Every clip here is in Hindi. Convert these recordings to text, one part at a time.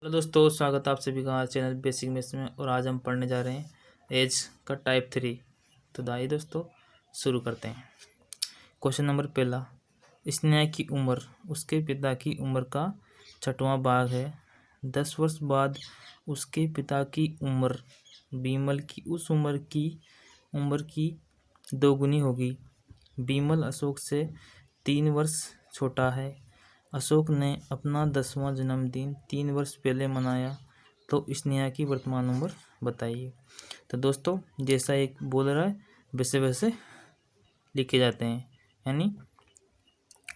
हेलो दोस्तों, स्वागत है आप सभी का हमारे चैनल बेसिक मैथ्स में। और आज हम पढ़ने जा रहे हैं एज का टाइप 3। तो आइए दोस्तों शुरू करते हैं। क्वेश्चन नंबर पहला, स्नेहा की उम्र उसके पिता की उम्र का 6वां भाग है। 10 वर्ष बाद उसके पिता की उम्र बीमल की उस उम्र की दोगुनी होगी। बीमल अशोक से 3 वर्ष छोटा है। अशोक ने अपना 10वां जन्मदिन 3 वर्ष पहले मनाया, तो स्नेहा की वर्तमान उम्र बताइए। तो दोस्तों जैसा एक बोल रहा है वैसे वैसे लिखे जाते हैं, यानी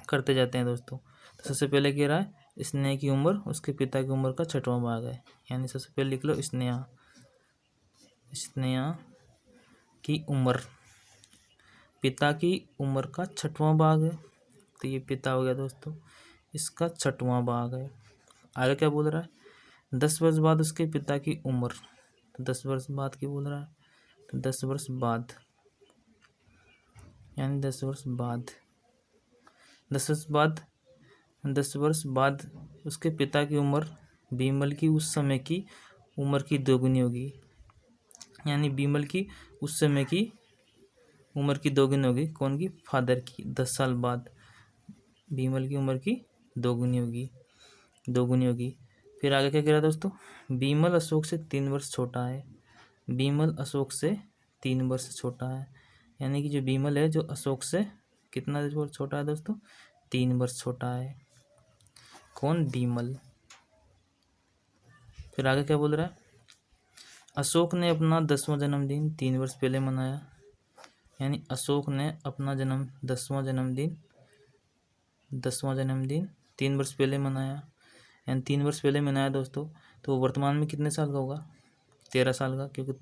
करते जाते हैं दोस्तों। तो सबसे पहले कह रहा है स्नेहा की उम्र उसके पिता की उम्र का 6वां भाग है, यानी सबसे पहले लिख लो स्नेहा की उम्र पिता की उम्र का 6वां भाग है। तो ये पिता हो गया दोस्तों, इसका 6वां भाग है। आगे क्या बोल रहा है, 10 वर्ष बाद उसके पिता की उम्र। तो 10 वर्ष बाद की बोल रहा है, तो 10 वर्ष बाद यानी 10 वर्ष बाद 10 वर्ष बाद उसके पिता की उम्र बीमल की उस समय की उम्र की दोगुनी होगी। यानी बीमल की उस समय की उम्र की दोगुनी होगी। कौन की? फादर की। 10 साल बाद बीमल की उम्र की दोगुनी होगी। फिर आगे क्या कह रहा है दोस्तों, बीमल अशोक से 3 वर्ष छोटा है। बीमल अशोक से 3 वर्ष छोटा है, यानी कि जो बीमल है जो अशोक से कितना वर्ष छोटा है दोस्तों? 3 वर्ष छोटा है। कौन? बीमल। फिर आगे क्या बोल रहा है, अशोक ने अपना 10वां जन्मदिन 3 वर्ष पहले मनाया। यानी अशोक ने अपना 10वां जन्मदिन 3 वर्ष पहले मनाया, यानी 3 वर्ष पहले मनाया दोस्तों। तो वर्तमान में कितने साल का होगा? 13 साल का, क्योंकि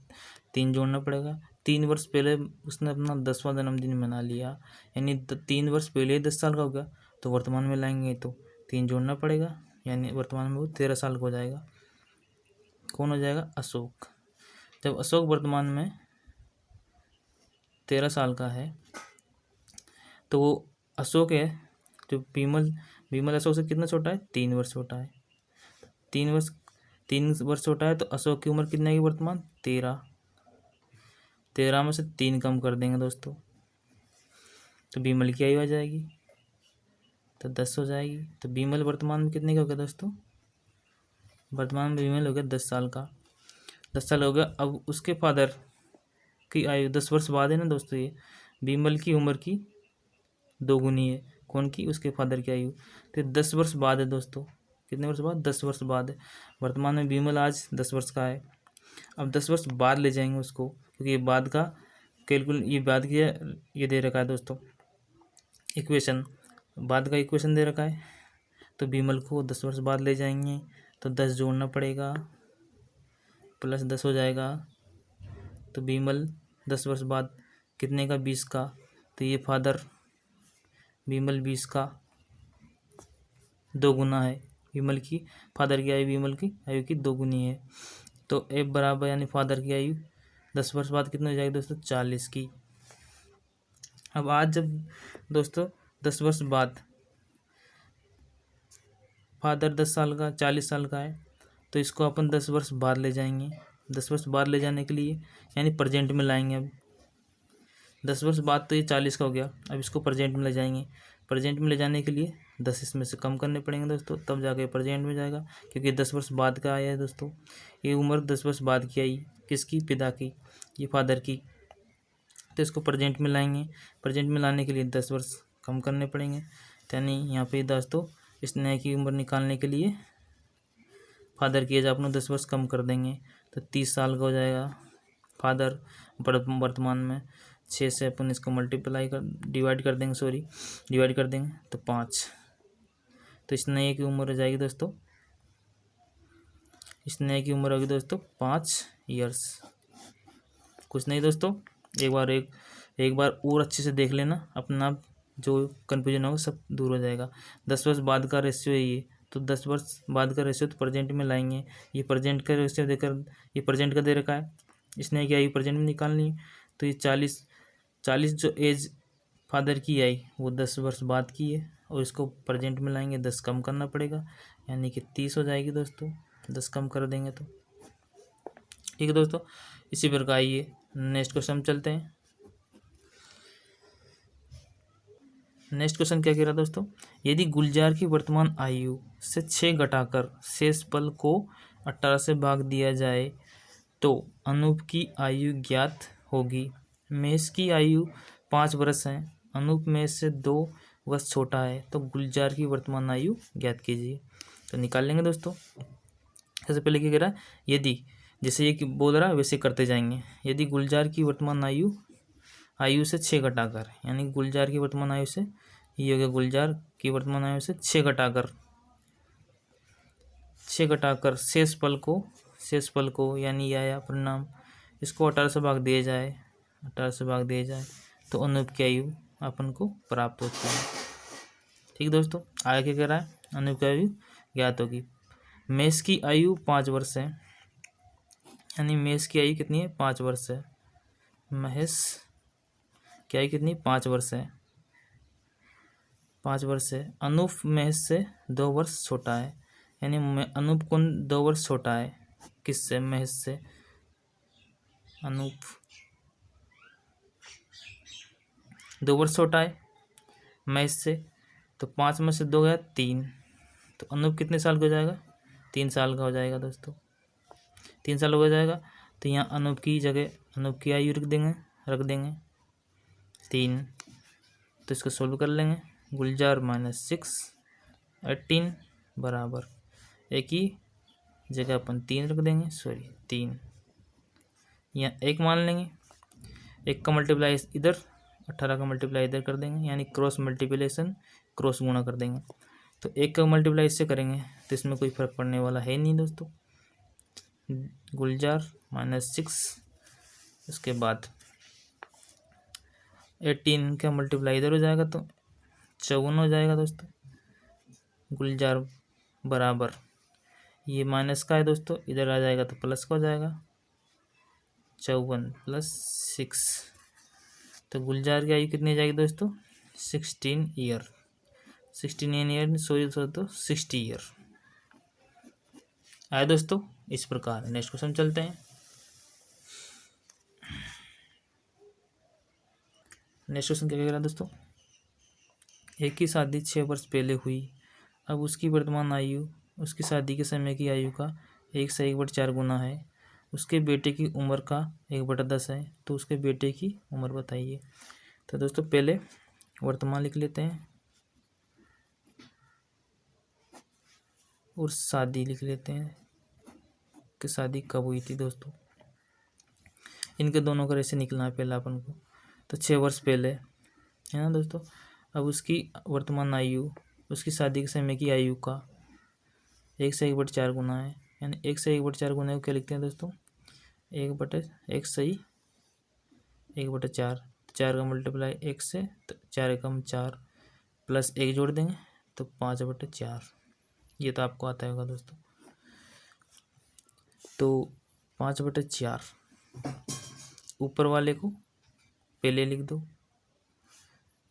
3 जोड़ना पड़ेगा। 3 वर्ष पहले उसने अपना 10वां जन्मदिन मना लिया, यानी 3 वर्ष पहले ही 10 साल का हो गया। तो वर्तमान में लाएंगे तो 3 जोड़ना पड़ेगा, यानी वर्तमान में वो 13 साल का हो जाएगा। कौन हो जाएगा? अशोक। जब अशोक वर्तमान में 13 साल का है, तो वो अशोक है जो बीमल अशोक से कितना छोटा है? 3 वर्ष छोटा है। 3 वर्ष छोटा है, तो अशोक की उम्र कितनी आएगी वर्तमान? 13 में से 3 कम कर देंगे दोस्तों, तो बीमल की आयु आ जाएगी, तो 10 हो जाएगी। तो बीमल वर्तमान में कितने का हो गया दोस्तों? वर्तमान में बीमल हो गया 10 साल का। 10 साल हो गया। अब उसके फादर की आयु 10 वर्ष बाद है ना दोस्तों, ये बीमल की उम्र की दोगुनी है। कौन की? उसके फादर की आयु। तो 10 वर्ष बाद है दोस्तों। कितने वर्ष बाद? 10 वर्ष बाद है। वर्तमान में बीमल आज 10 वर्ष का है। अब 10 वर्ष बाद ले जाएंगे उसको, क्योंकि ये बाद का ये बाद की ये दे रखा है दोस्तों इक्वेशन, बाद का इक्वेशन दे रखा है। तो बीमल को 10 वर्ष बाद ले जाएंगे, तो 10 जोड़ना पड़ेगा, प्लस 10 हो जाएगा। तो बीमल 10 वर्ष बाद कितने का? 20 का। तो ये फादर बीमल 20 का दोगुना है। फादर की आयु बीमल की आयु की दोगुनी है। तो एफ बराबर यानी फादर की आयु 10 वर्ष बाद कितनी हो जाएगी दोस्तों? 40 की। अब आज जब दोस्तों 10 वर्ष बाद फादर 10 साल का 40 साल का है, तो इसको अपन 10 वर्ष बाद ले जाएंगे। 10 वर्ष बाद ले जाने के लिए यानी प्रेजेंट में लाएंगे। अब 10 वर्ष बाद तो ये 40 का हो गया, अब इसको प्रेजेंट में ले जाएंगे। प्रेजेंट में ले जाने के लिए 10 इसमें से कम करने पड़ेंगे दोस्तों, तब जाके प्रेजेंट में जाएगा, क्योंकि 10 वर्ष बाद का आया है दोस्तों। ये उम्र 10 वर्ष बाद की आई, किसकी? पिता की, ये फादर की। तो इसको प्रेजेंट में लाएंगे। प्रेजेंट में लाने के लिए 10 वर्ष कम करने पड़ेंगे, यानी यहाँ पे दोस्तों स्नेहा की उम्र निकालने के लिए फादर की एज अपना 10 वर्ष कम कर देंगे, तो 30 साल का हो जाएगा। फादर वर्तमान में 6 से अपन इसको डिवाइड कर देंगे तो 5। तो स्नेहा की उम्र हो जाएगी दोस्तों, स्नेहा की उम्र होगी दोस्तों 5 ईयर्स। कुछ नहीं दोस्तों, एक बार और अच्छे से देख लेना, अपना जो कन्फ्यूजन होगा सब दूर हो जाएगा। 10 वर्ष बाद का रेशियो है ये, तो 10 वर्ष बाद का रेशियो तो प्रेजेंट में लाएंगे। ये प्रेजेंट का रेशियो देकर ये प्रेजेंट का दे रखा है, इसने क्या ये प्रेजेंट में निकालनी है। तो ये 40 जो एज फादर की आई वो 10 वर्ष बाद की है, और इसको प्रेजेंट में लाएंगे, 10 कम करना पड़ेगा, यानी कि 30 हो जाएगी दोस्तों। 10 कम कर देंगे तो ठीक है दोस्तों। इसी प्रकार आइए नेक्स्ट क्वेश्चन में चलते हैं। नेक्स्ट क्वेश्चन क्या कह रहा है दोस्तों, यदि गुलजार की वर्तमान आयु से 6 घटाकर शेष पल को 18 से भाग दिया जाए तो अनूप की आयु ज्ञात होगी। महेश की आयु 5 वर्ष है, अनूप महेश से 2 वर्ष छोटा है, तो गुलजार की वर्तमान आयु ज्ञात कीजिए। तो निकाल लेंगे दोस्तों। सबसे पहले क्या कह रहा है, यदि जैसे ये बोल रहा है वैसे करते जाएंगे। यदि गुलजार की वर्तमान आयु से 6 घटाकर, यानी गुलजार की वर्तमान आयु से, ये हो गया गुलजार की वर्तमान आयु से 6 घटाकर शेष पल को यानी ये आया परिणाम, इसको 18 से भाग दिया जाए तो अनूप की आयु अपन को प्राप्त होती है। ठीक है दोस्तों, आगे क्या कह रहा है, अनूप की आयु ज्ञात होगी। महेश की आयु 5 वर्ष है, यानी महेश की आयु कितनी है, 5 वर्ष है। महेश की आयु कितनी, 5 वर्ष है। 5 वर्ष है। अनूप महेश से 2 वर्ष छोटा है, यानी अनूप कौन 2 वर्ष छोटा है, किससे, महेश से। अनूप 2 वर्ष छोटा है महेश से, तो 5 में से 2 गया 3, तो अनूप कितने साल का हो जाएगा, 3 साल का हो जाएगा दोस्तों। 3 साल हो जाएगा, तो यहाँ अनूप की जगह अनूप की आयु रख देंगे 3, तो इसको सोल्व कर लेंगे। गुलजार -6 18 बराबर, एक ही जगह अपन 3 रख देंगे, 3, यहाँ 1 मान लेंगे। 1 का मल्टीप्लाई इधर, 18 का मल्टीप्लाई इधर कर देंगे, यानी क्रॉस मल्टीप्लिकेशन, क्रॉस गुणा कर देंगे। तो 1 का मल्टीप्लाई इससे करेंगे तो इसमें कोई फर्क पड़ने वाला है नहीं दोस्तों। गुलजार -6, उसके बाद 18 का मल्टीप्लाई इधर हो जाएगा तो 54 हो जाएगा दोस्तों। गुलजार बराबर, ये माइनस का है दोस्तों, इधर आ जाएगा तो प्लस का हो जाएगा, 54 + 6, तो गुलजार की आयु कितनी जाएगी दोस्तों, 16 ईयर। 16 ईयर तो 60 ईयर आए दोस्तों। इस प्रकार नेक्स्ट क्वेश्चन चलते हैं। नेक्स्ट क्वेश्चन क्या कह रहा है दोस्तों, एक की शादी 6 वर्ष पहले हुई, अब उसकी वर्तमान आयु उसकी शादी के समय की आयु का 1 से 1/4 गुना है। उसके बेटे की उम्र का 1/10 है, तो उसके बेटे की उम्र बताइए। तो दोस्तों पहले वर्तमान लिख लेते हैं और शादी लिख लेते हैं कि शादी कब हुई थी दोस्तों। इनके दोनों का रेशे निकलना है पहले अपन को, तो 6 वर्ष पहले है ना दोस्तों। अब उसकी वर्तमान आयु उसकी शादी के समय की आयु का 1 से 1/4 गुना है, यानी 1 से 1/4 गुना को क्या लिखते हैं दोस्तों, 1 से 1/4, 4 का मल्टीप्लाई 1 से, तो 4 एकम 4 प्लस 1 जोड़ देंगे तो 5/4, ये तो आपको आता होगा दोस्तों। तो 5/4 ऊपर वाले को पहले लिख दो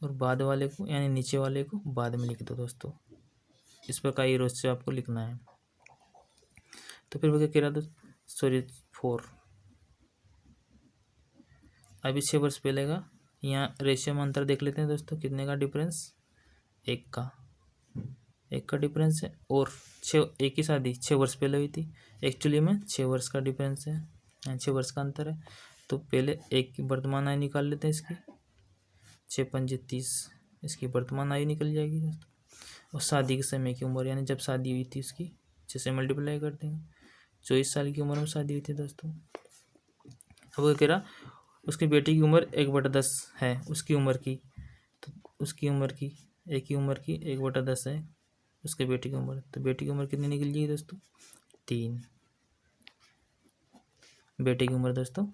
और बाद वाले को यानी नीचे वाले को बाद में लिख दो दोस्तों। इस प्रकार ये रोज से आपको लिखना है। तो फिर वो क्या कह रहा दोस्तों, 4 अभी 6 वर्ष पहले का, यहाँ रेशियो में अंतर देख लेते हैं दोस्तों, कितने का डिफरेंस, 1 का डिफरेंस है। और 1 की शादी 6 वर्ष पहले हुई थी, एक्चुअली में 6 वर्ष का डिफरेंस है, 6 वर्ष का अंतर है। तो पहले 1 की वर्तमान आयु निकाल लेते हैं इसकी, 6 पंजे 30, इसकी वर्तमान आयु निकल जाएगी दोस्तों। और शादी के समय की उम्र, यानी जब शादी हुई थी उसकी 6 से मल्टीप्लाई कर देंगे, 24 साल की उम्र में शादी हुई थी दोस्तों। अब वो कह रहा उसकी बेटी की उम्र 1/10 है उसकी उम्र की, तो उसकी उम्र की 1/10 है उसके बेटी की उम्र, तो बेटी की उम्र कितनी निकल जाएगी दोस्तों, 3। बेटे की उम्र दोस्तों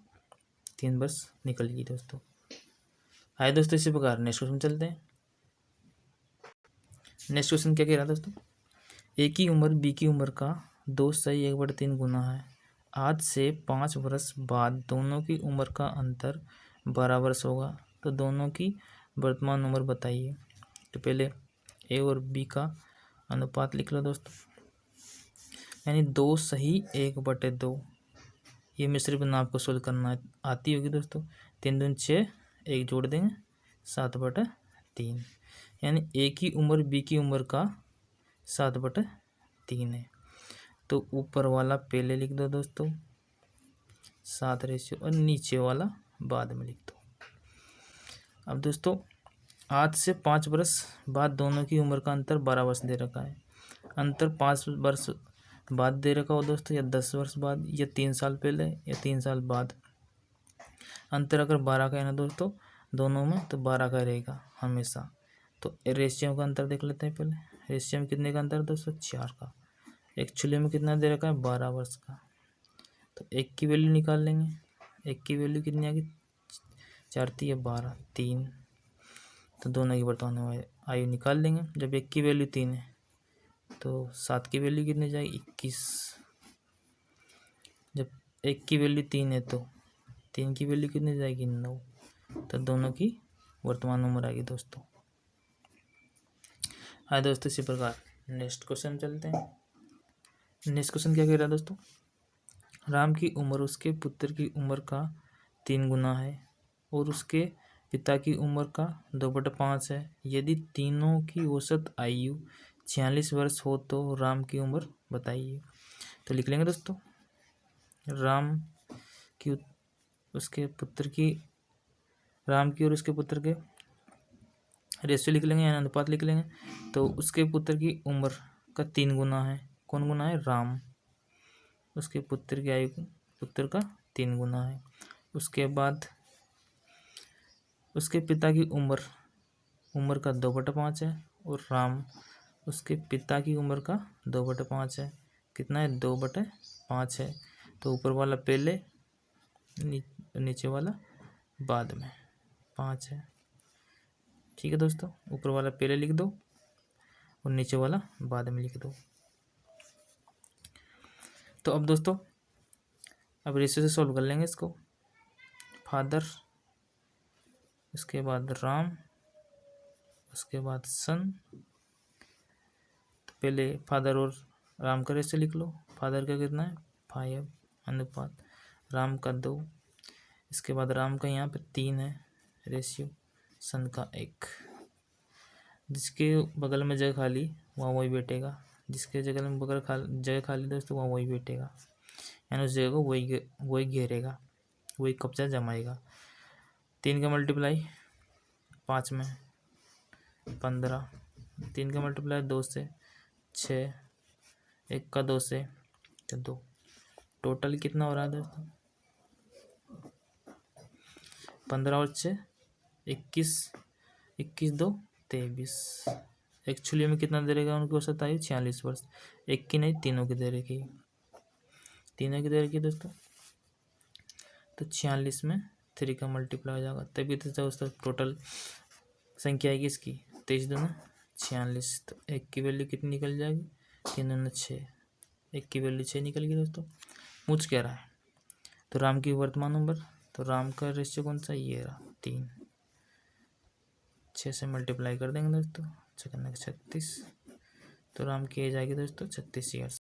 3 वर्ष निकल गई दोस्तों। आए दोस्तों इसी प्रकार नेक्स्ट क्वेश्चन चलते हैं। नेक्स्ट क्वेश्चन क्या कह रहा है दोस्तों, ए की उम्र बी की उम्र का 2 से 1/3 गुना है। आज से 5 वर्ष बाद दोनों की उम्र का अंतर 12 वर्ष होगा, तो दोनों की वर्तमान उम्र बताइए। तो पहले ए और बी का अनुपात लिख लो दोस्तों। यानी 2 सही 1/2। ये मिश्रित भिन्न आपको सोल्व करना आती होगी दोस्तों। 3 दूनी 6, 1 जोड़ देंगे 7/3। यानी ए की उम्र बी की उम्र का 7/3 है। तो ऊपर वाला पहले लिख दो दोस्तों 7 और नीचे वाला बाद में लिख दो। अब दोस्तों आज से 5 वर्ष बाद दोनों की उम्र का अंतर 12 वर्ष दे रखा है। अंतर 5 वर्ष बाद दे रखा हो दोस्तों, या 10 वर्ष बाद, या 3 साल पहले, या 3 साल बाद। अंतर अगर 12 का है ना दोस्तों दोनों में, तो 12 का रहेगा हमेशा। तो रेशियो का अंतर देख लेते हैं पहले। रेशियो में कितने का अंतर है दोस्तों? 4 का। एक्चुअली में कितना दे रखा है? 12 वर्ष का। तो 1 की वैल्यू निकाल लेंगे। 1 की वैल्यू कितनी आ गई? 4 3 या 12 3। तो दोनों की वर्तमान आयु निकाल लेंगे। जब 1 की वैल्यू 3 है तो 7 की वैल्यू कितनी जाएगी? 21। जब 1 की वैल्यू 3 है तो 3 की वैल्यू कितनी जाएगी? 9। तो दोनों की वर्तमान उम्र आएगी दोस्तों। आए दोस्तों इसी प्रकार नेक्स्ट क्वेश्चन चलते हैं। नेक्स्ट क्वेश्चन क्या कह रहा है दोस्तों? राम की उम्र उसके पुत्र की उम्र का 3 गुना है और उसके पिता की उम्र का 2/5 है। यदि तीनों की औसत आयु 46 वर्ष हो तो राम की उम्र बताइए। तो लिख लेंगे दोस्तों राम की उसके पुत्र की राम की और उसके पुत्र के रेशियो लिख लेंगे, यानी अनुपात लिख लेंगे। तो उसके पुत्र की उम्र का 3 गुना है। कौन गुना है? राम। उसके पुत्र की आयु पुत्र का 3 गुना है। उसके बाद उसके पिता की उम्र का 2/5 है और राम उसके पिता की उम्र का 2/5 है। कितना है? 2/5 है। तो ऊपर वाला पहले नीचे वाला बाद में 5 है। ठीक है दोस्तों, ऊपर वाला पहले लिख दो और नीचे वाला बाद में लिख दो। तो अब दोस्तों अब रेशियो से सॉल्व कर लेंगे इसको। फादर, उसके बाद राम, उसके बाद सन। तो पहले फादर और राम का रेशियो लिख लो। फादर का कितना है? 5 अनुपात राम का 2। इसके बाद राम का यहाँ पे 3 है रेशियो, सन का 1। जिसके बगल में जगह खाली वहाँ वही बैठेगा। जिसके जगह में जगह खाली दोस्तों वहाँ वही बैठेगा, यानी उस जगह को वही घेरेगा, वही कब्जा जमाएगा। 3 का मल्टीप्लाई 5 में 15। 3 का मल्टीप्लाई 2 से 6, 1 का 2 से 2। टोटल कितना हो रहा है दोस्तों? 15 और 6 21, 21 2 23। एक्चुअली में कितना दे रहेगा उनकी औसत आयु? 46 वर्ष। 1 की नहीं, तीनों की दे रखी, तीनों की दे रखी दोस्तों। तो 46 में 3 का मल्टीप्लाई हो जाएगा, तभी तो दोस्तों टोटल संख्या आएगी इसकी 23 दूना 46। तो 1 की वैल्यू कितनी निकल जाएगी? 3 दूना 6। 1 की वैल्यू 6 निकल गई दोस्तों। पूछ क्या रहा है? तो राम की वर्तमान उम्र, तो राम का रेशियो कौन सा? ये रहा 3। 6 से मल्टीप्लाई कर देंगे दोस्तों, 36। तो राम की एज आएगी दोस्तों 36 ईयर्स।